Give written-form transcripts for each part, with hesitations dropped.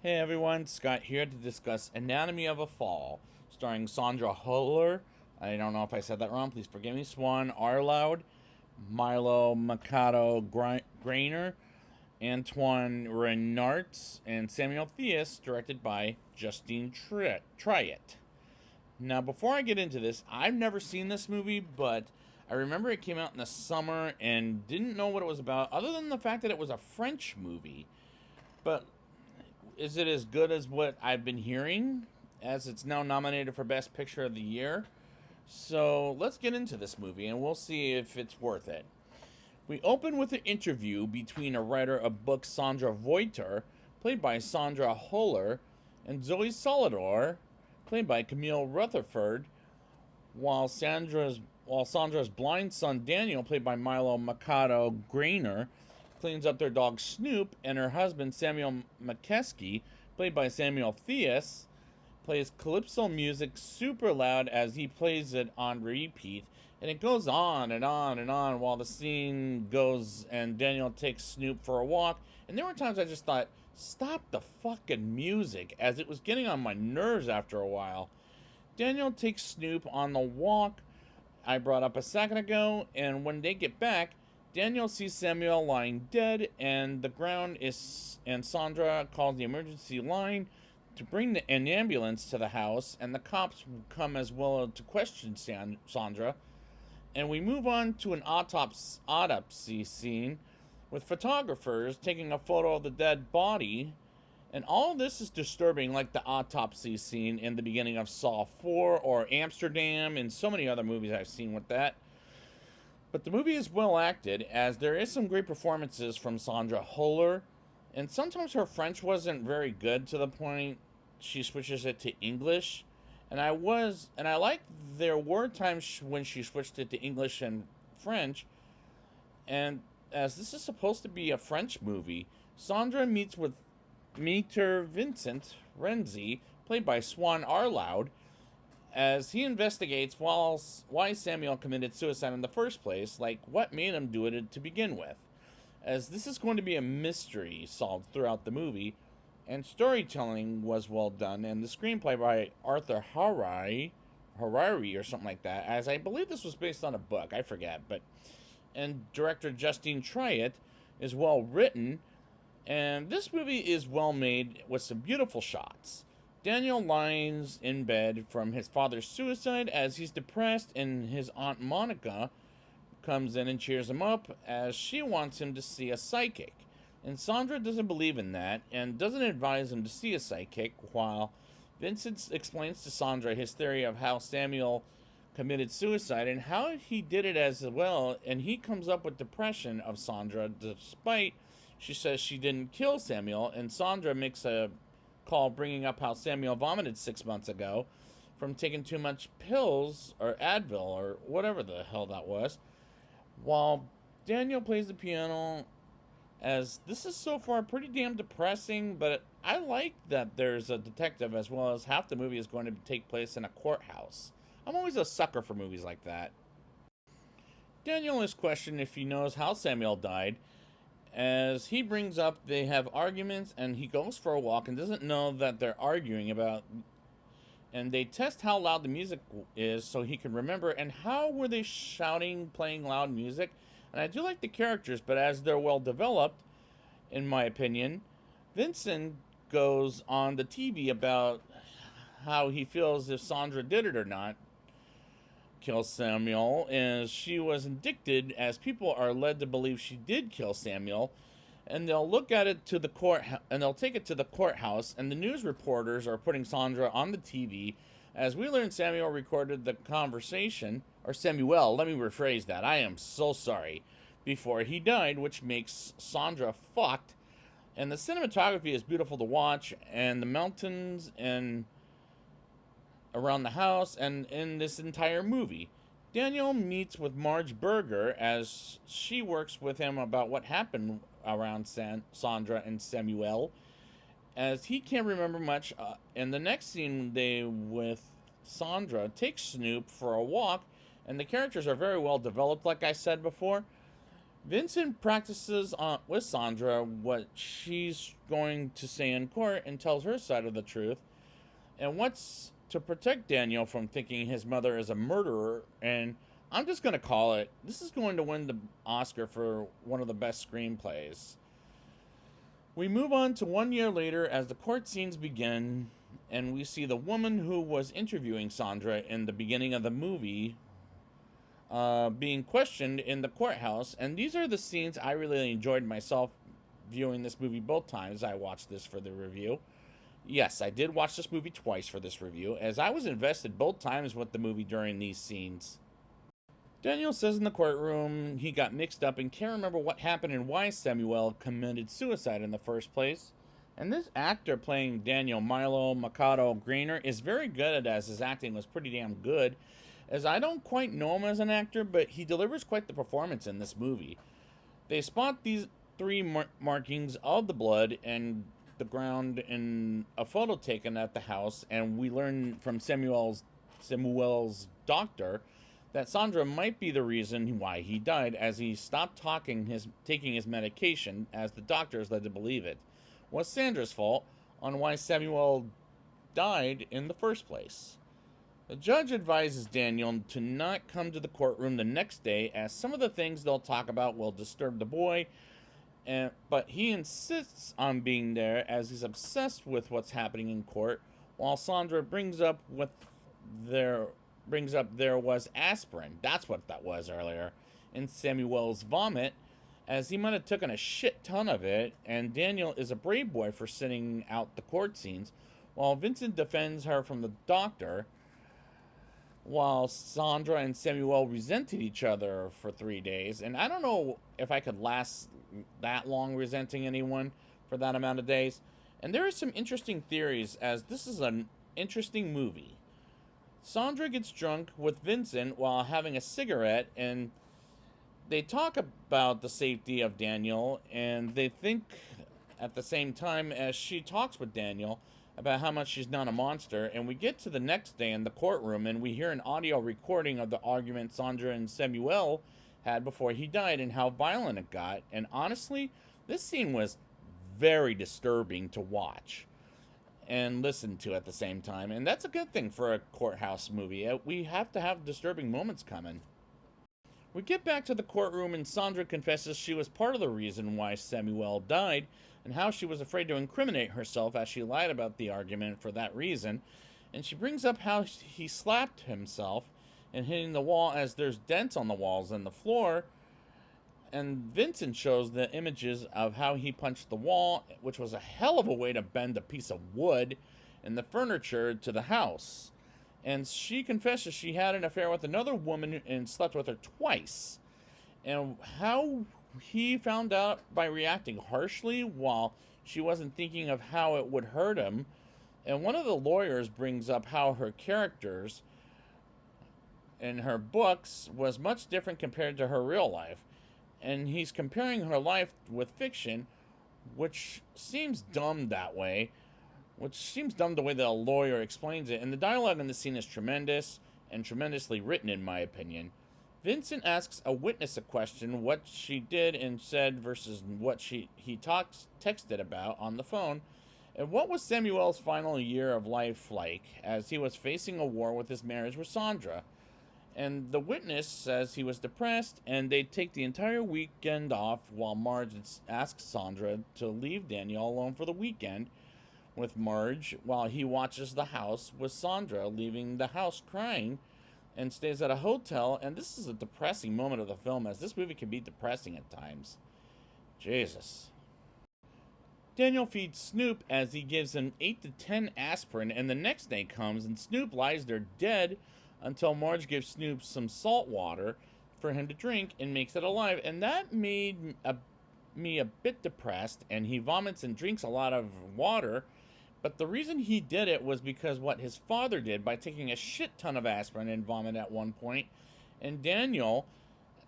Hey everyone, Scott here to discuss Anatomy of a Fall, starring Sandra Huller. I don't know if I said that wrong, please forgive me. Swan Arloud, Milo Mikado Grainer, Antoine Renartz, and Samuel Theus, directed by Justine Triet. Now, before I get into this, I've never seen this movie, but I remember it came out in the summer and didn't know what it was about, other than the fact that it was a French movie. But is it as good as what I've been hearing? As it's now nominated for Best Picture of the Year. So let's get into this movie and we'll see if it's worth it. We open with an interview between a writer of books, Sandra Voiter, played by Sandra Huller, and Zoe Solidor, played by Camille Rutherford, while Sandra's blind son Daniel, played by Milo Mikado Grainer, cleans up their dog Snoop, and her husband Samuel McKeskey, played by Samuel Theus, plays calypso music super loud as he plays it on repeat, and it goes on and on and on while the scene goes and Daniel takes Snoop for a walk. And there were times I just thought, stop the fucking music, as it was getting on my nerves after a while. Daniel takes Snoop on the walk I brought up a second ago, and when they get back, Daniel sees Samuel lying dead, and Sandra calls the emergency line to bring an ambulance to the house, and the cops come as well to question Sandra. And we move on to an autopsy scene with photographers taking a photo of the dead body. And all this is disturbing, like the autopsy scene in the beginning of Saw 4 or Amsterdam, and so many other movies I've seen with that. But the movie is well acted, as there is some great performances from Sandra Huller, and sometimes her French wasn't very good to the point she switches it to English. And I like there were times when she switched it to English and French. And as this is supposed to be a French movie, Sandra meets with Maître Vincent Renzi, played by Swan Arloud, as he investigates why Samuel committed suicide in the first place, like what made him do it to begin with. As this is going to be a mystery solved throughout the movie, and storytelling was well done, and the screenplay by Arthur Harari or something like that, as I believe this was based on a book, I forget, and director Justine Triet is well written, and this movie is well made with some beautiful shots. Daniel lies in bed from his father's suicide as he's depressed, and his Aunt Monica comes in and cheers him up as she wants him to see a psychic. And Sandra doesn't believe in that and doesn't advise him to see a psychic, while Vincent explains to Sandra his theory of how Samuel committed suicide and how he did it as well, and he comes up with depression of Sandra despite she says she didn't kill Samuel, and Sandra makes a call bringing up how Samuel vomited 6 months ago from taking too much pills or Advil or whatever the hell that was, while Daniel plays the piano. As this is so far pretty damn depressing, but I like that there's a detective, as well as half the movie is going to take place in a courthouse. I'm always a sucker for movies like that. Daniel is questioned if he knows how Samuel died, as he brings up they have arguments, and he goes for a walk and doesn't know that they're arguing about, and they test how loud the music is so he can remember, and how were they shouting, playing loud music. And I do like the characters, but as they're well developed, in my opinion, Vincent goes on the TV about how he feels if Sandra did it or not kill Samuel, as she was indicted, as people are led to believe she did kill Samuel, and they'll look at it to the court, and they'll take it to the courthouse, and the news reporters are putting Sandra on the TV. As we learn, Samuel recorded the conversation, or Samuel, let me rephrase that, I am so sorry, before he died, which makes Sandra fucked. And the cinematography is beautiful to watch, and the mountains and around the house and in this entire movie. Daniel meets with Marge Berger as she works with him about what happened around Sandra and Samuel, as he can't remember much. In the next scene, they with Sandra take Snoop for a walk, and the characters are very well developed, like I said before. Vincent practices with Sandra what she's going to say in court and tells her side of the truth, and what's to protect Daniel from thinking his mother is a murderer. And I'm just going to call it, this is going to win the Oscar for one of the best screenplays. We move on to 1 year later as the court scenes begin, and we see the woman who was interviewing Sandra in the beginning of the movie being questioned in the courthouse. And these are the scenes I really enjoyed myself viewing this movie both times I watched this for the review. Yes, I did watch this movie twice for this review, as I was invested both times with the movie during these scenes. Daniel says in the courtroom he got mixed up and can't remember what happened and why Samuel committed suicide in the first place. And this actor playing Daniel, Milo Mikado Grainer, is very good at it, as his acting was pretty damn good. As I don't quite know him as an actor, but he delivers quite the performance in this movie. They spot these three markings of the blood and the ground in a photo taken at the house, and we learn from Samuel's doctor that Sandra might be the reason why he died, as he stopped taking his medication, as the doctor is led to believe it was Sandra's fault on why Samuel died in the first place. The judge advises Daniel to not come to the courtroom the next day, as some of the things they'll talk about will disturb the boy, but he insists on being there as he's obsessed with what's happening in court, while Sandra brings up there was aspirin, that's what that was earlier, in Samuel's vomit, as he might have taken a shit ton of it. And Daniel is a brave boy for sitting out the court scenes, while Vincent defends her from the doctor, while Sandra and Samuel resented each other for 3 days. And I don't know if I could last that long resenting anyone for that amount of days. And there are some interesting theories, as this is an interesting movie. Sandra gets drunk with Vincent while having a cigarette, and they talk about the safety of Daniel, and they think at the same time as she talks with Daniel about how much she's not a monster. And we get to the next day in the courtroom, and we hear an audio recording of the argument Sandra and Samuel had before he died and how violent it got. And honestly, this scene was very disturbing to watch and listen to at the same time. And that's a good thing for a courthouse movie. We have to have disturbing moments coming. We get back to the courtroom, and Sandra confesses she was part of the reason why Samuel died, and how she was afraid to incriminate herself as she lied about the argument for that reason. And she brings up how he slapped himself and hitting the wall, as there's dents on the walls and the floor. And Vincent shows the images of how he punched the wall, which was a hell of a way to bend a piece of wood and the furniture to the house. And she confesses she had an affair with another woman and slept with her twice. And how he found out by reacting harshly while she wasn't thinking of how it would hurt him. And one of the lawyers brings up how her characters in her books was much different compared to her real life. And he's comparing her life with fiction, which seems dumb that way. Which seems dumb the way the lawyer explains it. And the dialogue in the scene is tremendous and tremendously written, in my opinion. Vincent asks a witness a question, what she did and said versus what he texted about on the phone. And what was Samuel's final year of life like, as he was facing a war with his marriage with Sandra? And the witness says he was depressed, and they take the entire weekend off, while Marge asks Sandra to leave Daniel alone for the weekend with Marge, while he watches the house with Sandra, leaving the house crying, and stays at a hotel. And this is a depressing moment of the film, as this movie can be depressing at times. Jesus. Daniel feeds Snoop, as he gives him 8 to 10 aspirin, and the next day comes and Snoop lies there dead, until Marge gives Snoop some salt water for him to drink and makes it alive. And that made me a bit depressed, and he vomits and drinks a lot of water. But the reason he did it was because what his father did by taking a shit ton of aspirin and vomit at one point. And Daniel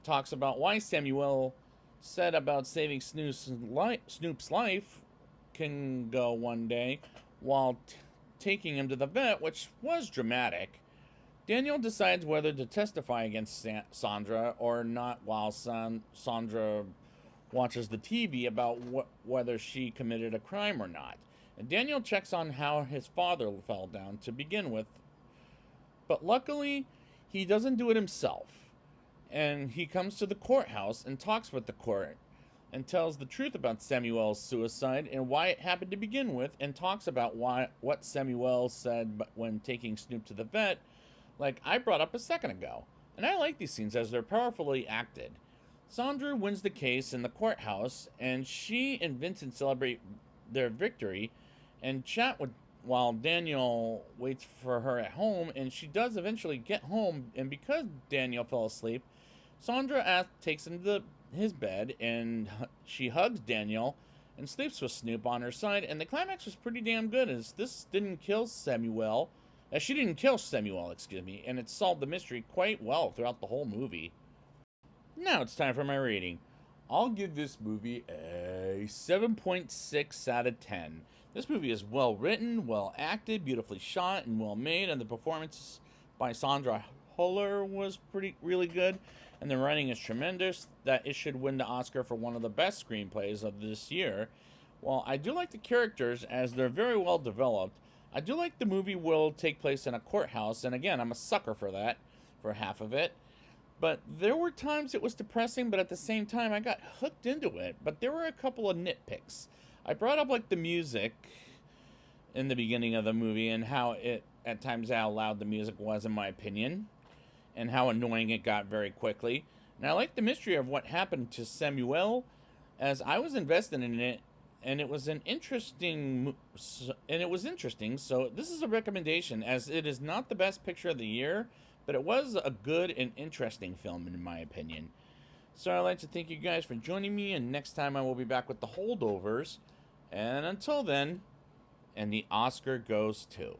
talks about why Samuel said about saving Snoop's life can go one day, while taking him to the vet, which was dramatic. Daniel decides whether to testify against Sandra or not while Sandra watches the TV about whether she committed a crime or not. And Daniel checks on how his father fell down to begin with, but luckily, he doesn't do it himself. And he comes to the courthouse and talks with the court and tells the truth about Samuel's suicide and why it happened to begin with, and talks about what Samuel said when taking Snoop to the vet, like I brought up a second ago. And I like these scenes as they're powerfully acted. Sandra wins the case in the courthouse, and she and Vincent celebrate their victory and chat with while Daniel waits for her at home, and she does eventually get home. And because Daniel fell asleep, Sandra takes him to his bed, and she hugs Daniel and sleeps with Snoop on her side. And the climax was pretty damn good, as this didn't kill Samuel, as she didn't kill Samuel, excuse me, and it solved the mystery quite well throughout the whole movie. Now it's time for my rating. I'll give this movie a 7.6 out of 10. This movie is well written, well acted, beautifully shot, and well made, and the performance by Sandra Huller was really good, and the writing is tremendous, that it should win the Oscar for one of the best screenplays of this year. While I do like the characters as they're very well developed, I do like the movie will take place in a courthouse, and again, I'm a sucker for that, for half of it. But there were times it was depressing, but at the same time, I got hooked into it. But there were a couple of nitpicks. I brought up, like, the music in the beginning of the movie and how it, at times, how loud the music was, in my opinion, and how annoying it got very quickly. And I like the mystery of what happened to Samuel, as I was invested in it, and it was interesting. So this is a recommendation, as it is not the best picture of the year, but it was a good and interesting film, in my opinion. So I'd like to thank you guys for joining me, and next time I will be back with The Holdovers. And until then, and the Oscar goes to...